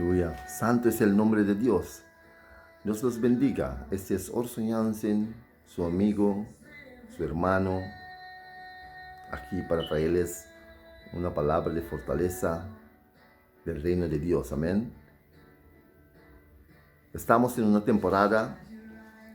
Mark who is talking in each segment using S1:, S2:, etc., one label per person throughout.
S1: Aleluya. Santo es el nombre de Dios. Dios los bendiga. Este es Orson Jansen, su amigo, su hermano, aquí para traerles una palabra de fortaleza del reino de Dios. Amén. Estamos en una temporada,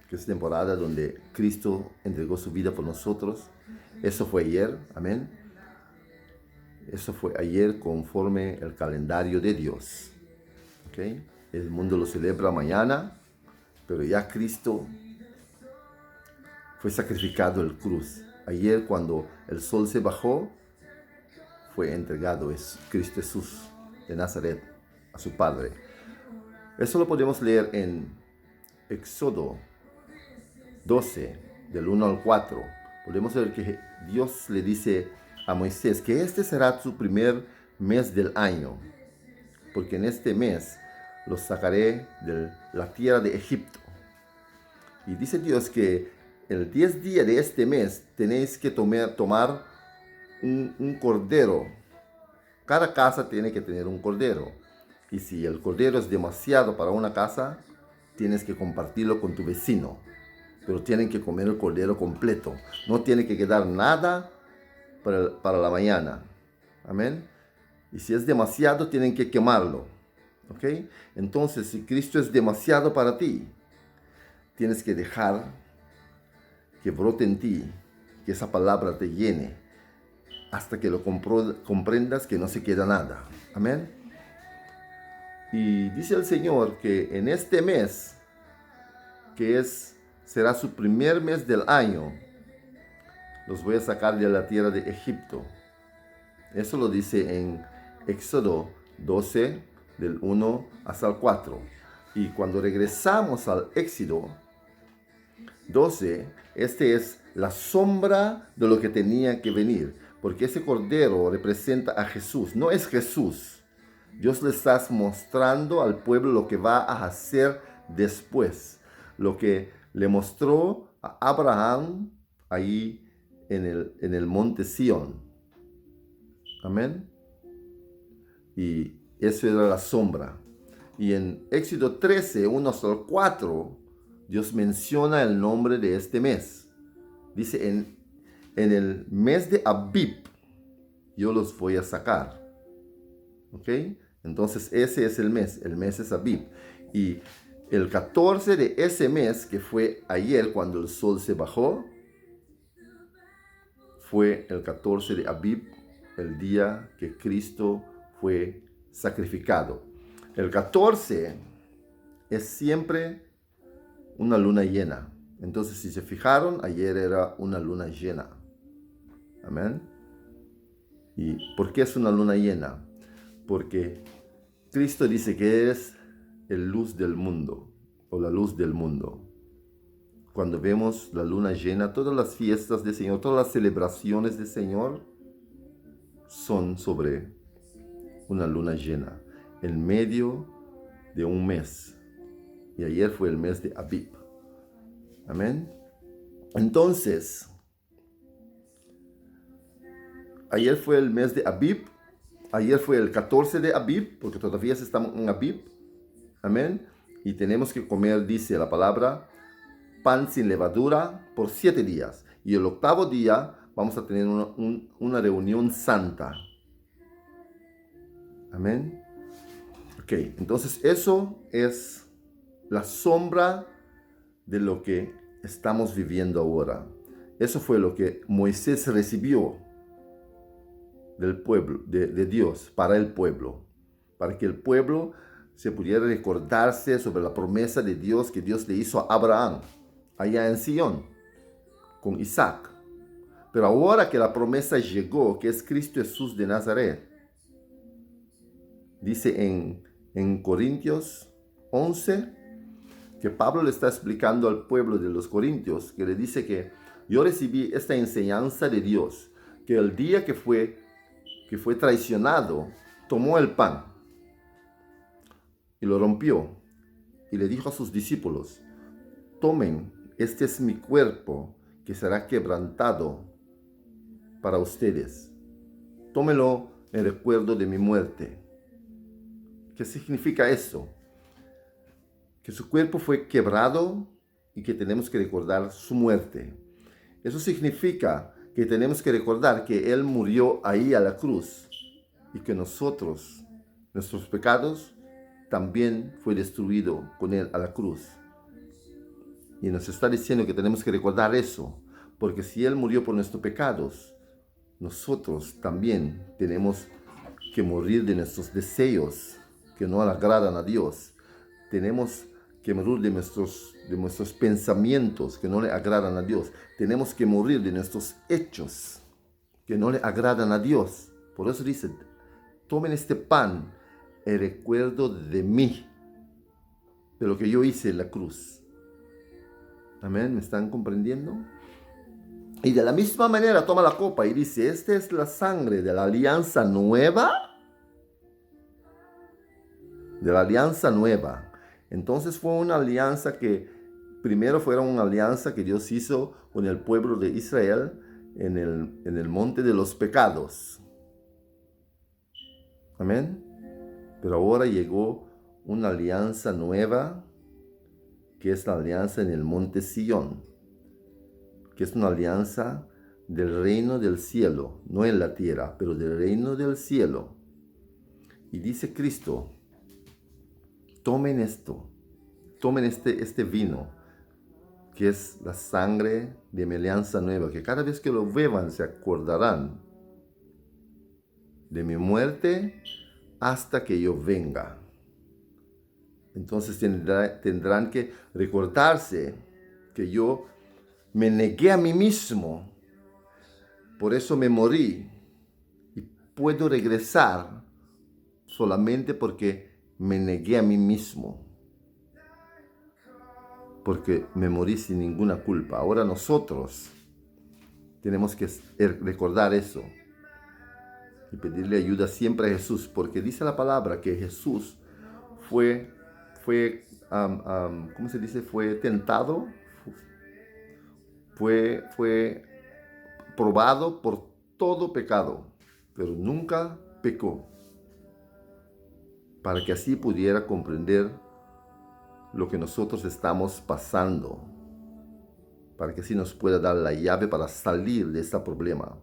S1: que es temporada donde Cristo entregó su vida por nosotros. Eso fue ayer. Amén. Eso fue ayer conforme el calendario de Dios. ¿Okay? El mundo lo celebra mañana, pero ya Cristo fue sacrificado en la cruz. Ayer cuando el sol se bajó, fue entregado Cristo Jesús de Nazaret a su Padre. Eso lo podemos leer en Éxodo 12, del 1 al 4. Podemos ver que Dios le dice a Moisés que este será su primer mes del año, porque en este mes los sacaré de la tierra de Egipto. Y dice Dios que el 10 días de este mes tenéis que tomar un cordero. Cada casa tiene que tener un cordero. Y si el cordero es demasiado para una casa, tienes que compartirlo con tu vecino. Pero tienen que comer el cordero completo. No tiene que quedar nada para la mañana. Amén. Y si es demasiado, tienen que quemarlo. ¿Ok? Entonces, si Cristo es demasiado para ti, tienes que dejar que brote en ti, que esa palabra te llene, hasta que lo comprendas que no se queda nada. Amén. Y dice el Señor que en este mes, será su primer mes del año, los voy a sacar de la tierra de Egipto. Eso lo dice en Éxodo 12, del 1 hasta el 4. Y cuando regresamos al Éxodo 12, este es la sombra de lo que tenía que venir, porque ese cordero representa a Jesús, no es Jesús. Dios le está mostrando al pueblo lo que va a hacer después, lo que le mostró a Abraham ahí en el monte Sión. Amén. Y eso era la sombra. Y en Éxodo 13, 1 hasta el 4, Dios menciona el nombre de este mes. Dice, en el mes de Abib, yo los voy a sacar. ¿Ok? Entonces ese es el mes es Abib. Y el 14 de ese mes, que fue ayer cuando el sol se bajó, fue el 14 de Abib, el día que Cristo fue sacrificado. El 14 es siempre una luna llena. Entonces, si se fijaron, ayer era una luna llena. Amén. ¿Y por qué es una luna llena? Porque Cristo dice que es el luz del mundo, o la luz del mundo. Cuando vemos la luna llena, todas las fiestas del Señor, todas las celebraciones del Señor son sobre una luna llena, en medio de un mes. Y ayer fue el mes de Abib. Amén. Entonces, ayer fue el mes de Abib. Ayer fue el 14 de Abib, porque todavía estamos en Abib. Amén. Y tenemos que comer, dice la palabra, pan sin levadura por 7 días. Y el octavo día vamos a tener una reunión santa. Amén. Ok, entonces eso es la sombra de lo que estamos viviendo ahora. Eso fue lo que Moisés recibió del pueblo, de Dios, para el pueblo. Para que el pueblo se pudiera recordarse sobre la promesa de Dios que Dios le hizo a Abraham, allá en Sion, con Isaac. Pero ahora que la promesa llegó, que es Cristo Jesús de Nazaret, dice en Corintios 11, que Pablo le está explicando al pueblo de los Corintios, que le dice que yo recibí esta enseñanza de Dios, que el día que fue traicionado, tomó el pan y lo rompió y le dijo a sus discípulos, tomen, este es mi cuerpo que será quebrantado para ustedes. Tómelo en recuerdo de mi muerte. ¿Qué significa eso? Que su cuerpo fue quebrado y que tenemos que recordar su muerte. Eso significa que tenemos que recordar que Él murió ahí a la cruz y que nosotros, nuestros pecados, también fue destruido con Él a la cruz. Y nos está diciendo que tenemos que recordar eso, porque si Él murió por nuestros pecados, nosotros también tenemos que morir de nuestros deseos que no agradan a Dios. Tenemos que morir de nuestros pensamientos que no le agradan a Dios. Tenemos que morir de nuestros hechos que no le agradan a Dios. Por eso dice, tomen este pan en recuerdo de mí, de lo que yo hice en la cruz. Amén, ¿me están comprendiendo? Y de la misma manera toma la copa y dice, esta es la sangre de la alianza nueva. De la alianza nueva. Entonces fue una alianza que primero fue una alianza que Dios hizo con el pueblo de Israel en el monte de los pecados. Amén. Pero ahora llegó una alianza nueva, que es la alianza en el monte Sion, que es una alianza del reino del cielo, no en la tierra, pero del reino del cielo. Y dice Cristo, tomen esto, tomen este vino, que es la sangre de mi alianza nueva, que cada vez que lo beban se acordarán de mi muerte hasta que yo venga. Entonces tendrán que recordarse que yo me negué a mí mismo, por eso me morí, y puedo regresar solamente porque me negué a mí mismo, porque me morí sin ninguna culpa. Ahora nosotros tenemos que recordar eso y pedirle ayuda siempre a Jesús, porque dice la palabra que Jesús fue ¿cómo se dice? Fue tentado, fue probado por todo pecado, pero nunca pecó, para que así pudiera comprender lo que nosotros estamos pasando, para que así nos pueda dar la llave para salir de este problema.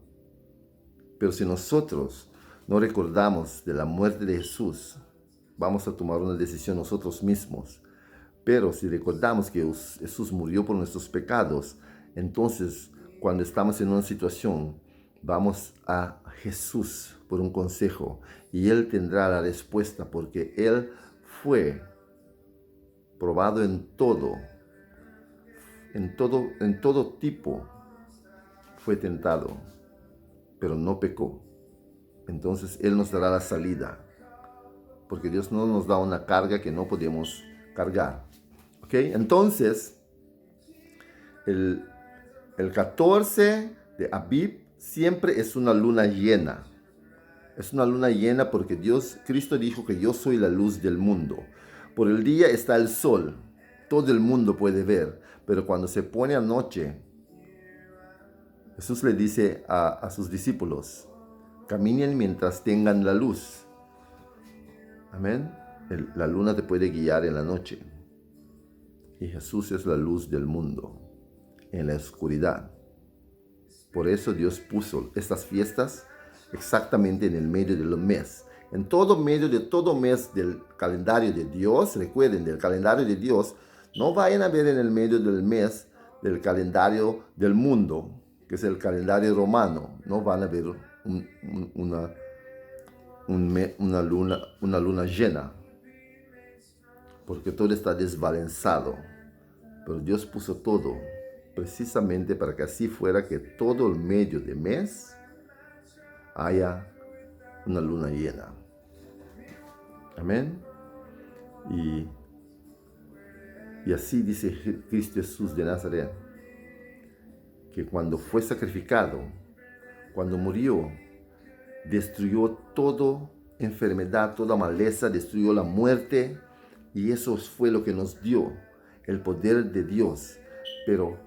S1: Pero si nosotros no recordamos de la muerte de Jesús, vamos a tomar una decisión nosotros mismos. Pero si recordamos que Jesús murió por nuestros pecados, entonces cuando estamos en una situación, vamos a Jesús por un consejo y Él tendrá la respuesta, porque Él fue probado en todo tipo, fue tentado, pero no pecó. Entonces Él nos dará la salida, porque Dios no nos da una carga que no podemos cargar. ¿Ok? Entonces, el 14 de Abib siempre es una luna llena. Es una luna llena porque Cristo dijo que yo soy la luz del mundo. Por el día está el sol, todo el mundo puede ver, pero cuando se pone a noche, Jesús le dice a sus discípulos, caminen mientras tengan la luz. Amén. La luna te puede guiar en la noche. Y Jesús es la luz del mundo en la oscuridad. Por eso Dios puso estas fiestas exactamente en el medio del mes. En todo medio de todo mes del calendario de Dios, recuerden, del calendario de Dios, no vayan a ver en el medio del mes del calendario del mundo, que es el calendario romano. No van a ver una luna llena, porque todo está desbalanzado. Pero Dios puso todo precisamente para que así fuera, que todo el medio de mes haya una luna llena. Amén. Y así dice Cristo Jesús de Nazaret, que cuando fue sacrificado, cuando murió, destruyó toda enfermedad, toda maleza, destruyó la muerte, y eso fue lo que nos dio el poder de Dios. Pero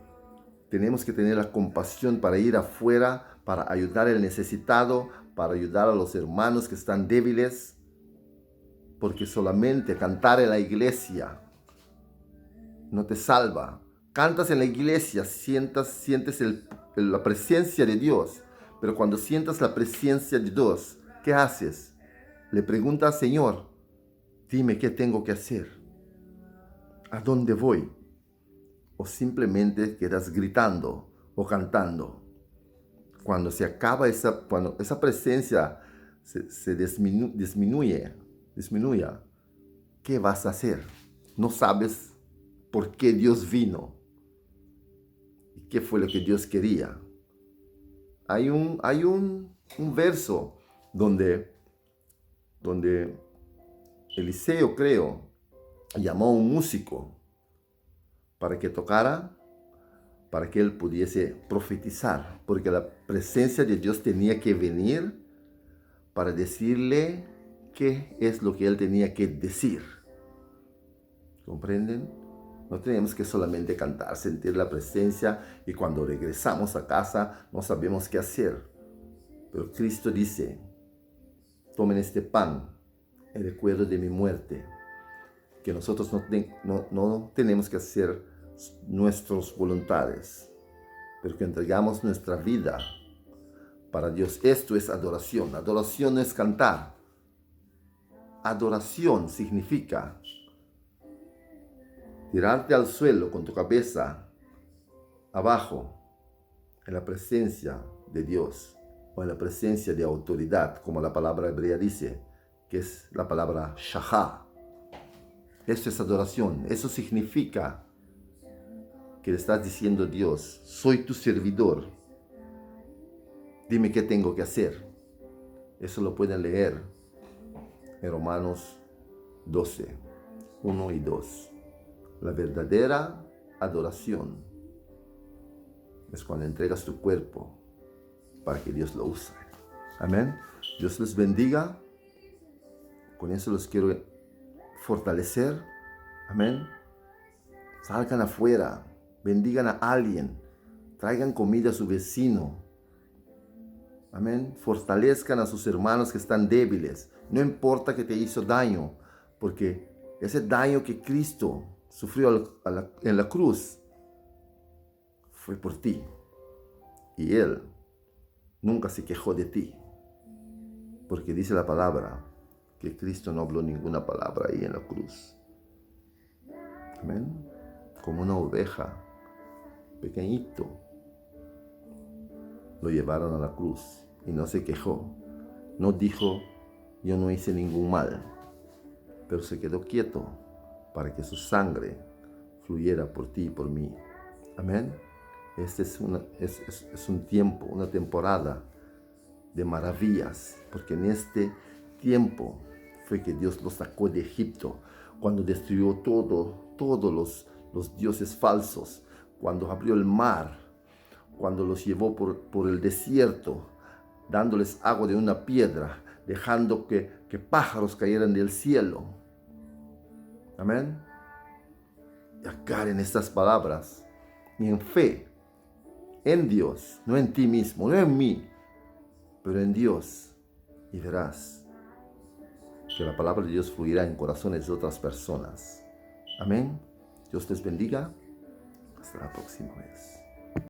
S1: tenemos que tener la compasión para ir afuera, para ayudar al necesitado, para ayudar a los hermanos que están débiles, porque solamente cantar en la iglesia no te salva. Cantas en la iglesia, sientes la presencia de Dios, pero cuando sientas la presencia de Dios, ¿qué haces? Le preguntas, Señor, dime qué tengo que hacer, a dónde voy, o simplemente quedas gritando o cantando. Cuando se acaba cuando esa presencia se disminuye, ¿qué vas a hacer? No sabes por qué Dios vino y qué fue lo que Dios quería. Hay un verso donde Eliseo, creo, llamó a un músico para que tocara, para que él pudiese profetizar, porque la presencia de Dios tenía que venir para decirle qué es lo que él tenía que decir. ¿Comprenden? No tenemos que solamente cantar, sentir la presencia y cuando regresamos a casa no sabemos qué hacer. Pero Cristo dice, tomen este pan en recuerdo de mi muerte, que nosotros no tenemos que hacer nuestras voluntades, pero que entregamos nuestra vida para Dios. Esto es adoración. Adoración no es cantar. Adoración significa tirarte al suelo con tu cabeza abajo en la presencia de Dios o en la presencia de autoridad, como la palabra hebrea dice, que es la palabra shahá. Esto es adoración. Eso significa que le estás diciendo a Dios, soy tu servidor. Dime qué tengo que hacer. Eso lo pueden leer en Romanos 12, 1 y 2. La verdadera adoración es cuando entregas tu cuerpo para que Dios lo use. Amén. Dios les bendiga. Con eso los quiero fortalecer. Amén. Salgan afuera. Bendigan a alguien. Traigan comida a su vecino. Amén. Fortalezcan a sus hermanos que están débiles. No importa que te hizo daño, porque ese daño que Cristo sufrió en la cruz fue por ti. Y Él nunca se quejó de ti. Porque dice la palabra que Cristo no habló ninguna palabra ahí en la cruz. Amén. Como una oveja, pequeñito, lo llevaron a la cruz y no se quejó. No dijo, yo no hice ningún mal, pero se quedó quieto para que su sangre fluyera por ti y por mí. Amén. Este es un tiempo, una temporada de maravillas, porque en este tiempo fue que Dios los sacó de Egipto, cuando destruyó todos los dioses falsos, cuando abrió el mar, cuando los llevó por el desierto, dándoles agua de una piedra, dejando que pájaros cayeran del cielo. Amén. Y agarren estas palabras y en fe, en Dios, no en ti mismo, no en mí, pero en Dios, y verás que la palabra de Dios fluirá en corazones de otras personas. Amén. Dios les bendiga. Hasta la próxima vez.